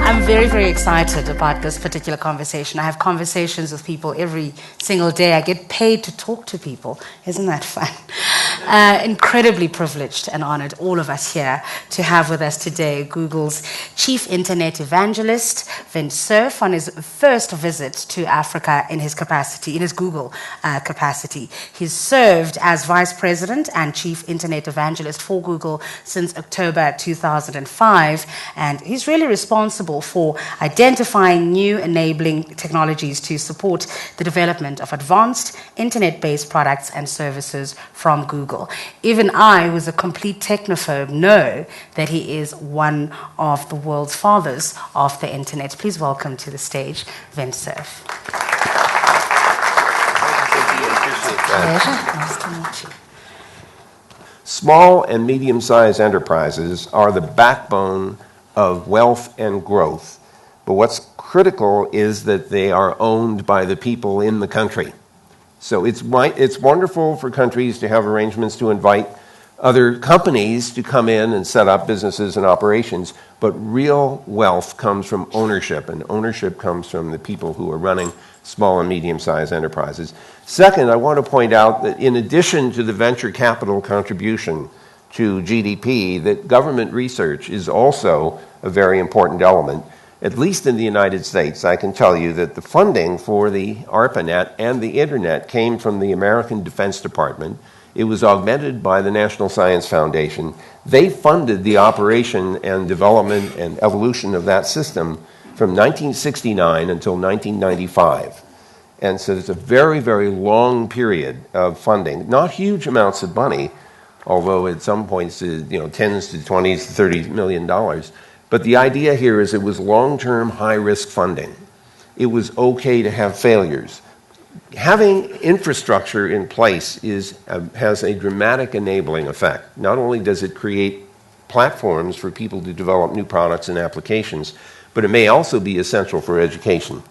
I'm very, very excited about this particular conversation. I have conversations with people every single day. I get paid to talk to people. Isn't that fun? Incredibly privileged and honored, all of us here, to have with us today Google's Chief Internet Evangelist, Vint Cerf, on his first visit to Africa in his Google capacity. He's served as Vice President and Chief Internet Evangelist for Google since October 2005, and he's really responsible for identifying new enabling technologies to support the development of advanced internet-based products and services from Google. Even I, who's a complete technophobe, know that he is one of the world's fathers of the internet. Please welcome to the stage, Vint Cerf. Pleasure. Nice to meet you. Small and medium-sized enterprises are the backbone of wealth and growth. But what's critical is that they are owned by the people in the country. So it's wonderful for countries to have arrangements to invite other companies to come in and set up businesses and operations, but real wealth comes from ownership, and ownership comes from the people who are running small and medium-sized enterprises. Second, I want to point out that in addition to the venture capital contribution to GDP, that government research is also a very important element. At least in the United States, I can tell you that the funding for the ARPANET and the Internet came from the American Defense Department. It was augmented by the National Science Foundation. They funded the operation and development and evolution of that system from 1969 until 1995. And so it's a very, very long period of funding. Not huge amounts of money, although at some points, tens to 20s to $30 million. But the idea here is it was long-term, high-risk funding. It was okay to have failures. Having infrastructure in place has a dramatic enabling effect. Not only does it create platforms for people to develop new products and applications, but it may also be essential for education.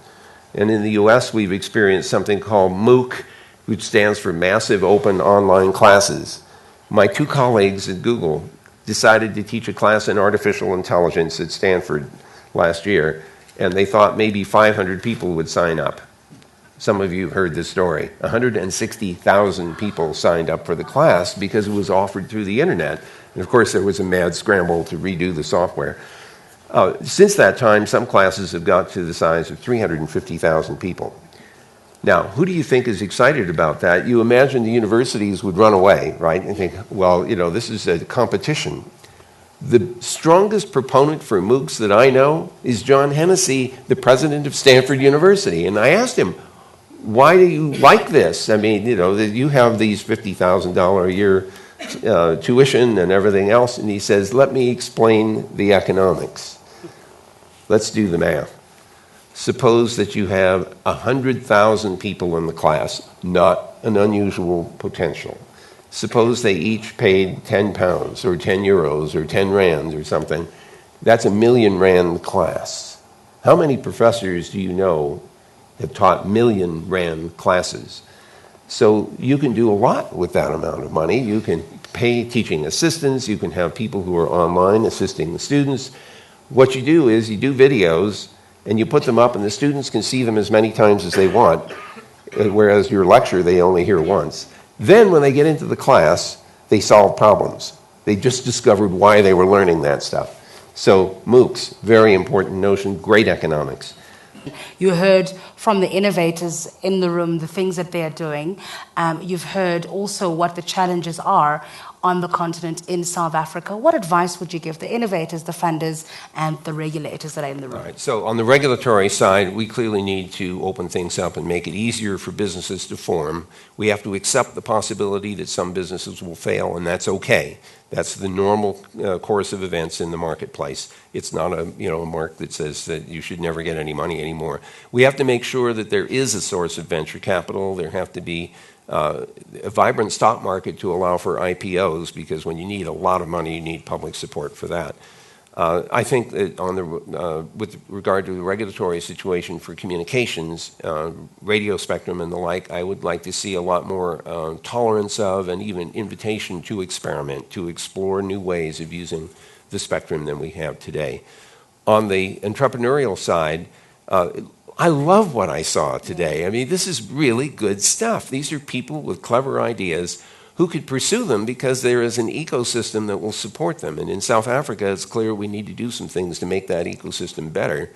And in the US, we've experienced something called MOOC, which stands for Massive Open Online Classes. My two colleagues at Google decided to teach a class in artificial intelligence at Stanford last year, and they thought maybe 500 people would sign up. Some of you have heard this story. 160,000 people signed up for the class because it was offered through the internet. And of course, there was a mad scramble to redo the software. Since that time, some classes have got to the size of 350,000 people. Now, who do you think is excited about that? You imagine the universities would run away, right? And think, well, this is a competition. The strongest proponent for MOOCs that I know is John Hennessy, the president of Stanford University. And I asked him, why do you like this? I mean, you have these $50,000 a year tuition and everything else. And he says, let me explain the economics. Let's do the math. Suppose that you have 100,000 people in the class, not an unusual potential. Suppose they each paid 10 pounds or 10 euros or 10 rands or something. That's a million rand class. How many professors do you know have taught million rand classes? So you can do a lot with that amount of money. You can pay teaching assistants. You can have people who are online assisting the students. What you do is you do videos and you put them up, and the students can see them as many times as they want, whereas your lecture they only hear once. Then when they get into the class, they solve problems. They just discovered why they were learning that stuff. So MOOCs, very important notion, great economics. You heard from the innovators in the room the things that they're doing. You've heard also what the challenges are on the continent in South Africa. What advice would you give the innovators, the funders, and the regulators that are in the room? All right, so on the regulatory side, we clearly need to open things up and make it easier for businesses to form. We have to accept the possibility that some businesses will fail, and that's okay. That's the normal course of events in the marketplace. It's not a mark that says that you should never get any money anymore. We have to make sure that there is a source of venture capital. There have to be a vibrant stock market to allow for IPOs, because when you need a lot of money, you need public support for that. I think that with regard to the regulatory situation for communications, radio spectrum and the like, I would like to see a lot more tolerance of and even invitation to experiment, to explore new ways of using the spectrum than we have today. On the entrepreneurial side, I love what I saw today. I mean, this is really good stuff. These are people with clever ideas who could pursue them because there is an ecosystem that will support them. And in South Africa, it's clear we need to do some things to make that ecosystem better.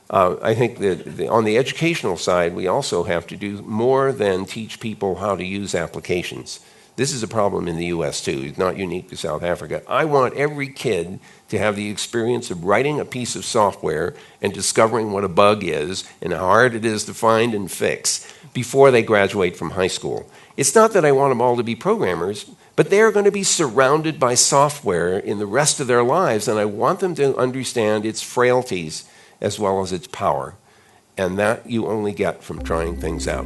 I think that on the educational side, we also have to do more than teach people how to use applications. This is a problem in the US too. It's not unique to South Africa. I want every kid to have the experience of writing a piece of software and discovering what a bug is and how hard it is to find and fix before they graduate from high school. It's not that I want them all to be programmers, but they're going to be surrounded by software in the rest of their lives, and I want them to understand its frailties as well as its power. And that you only get from trying things out.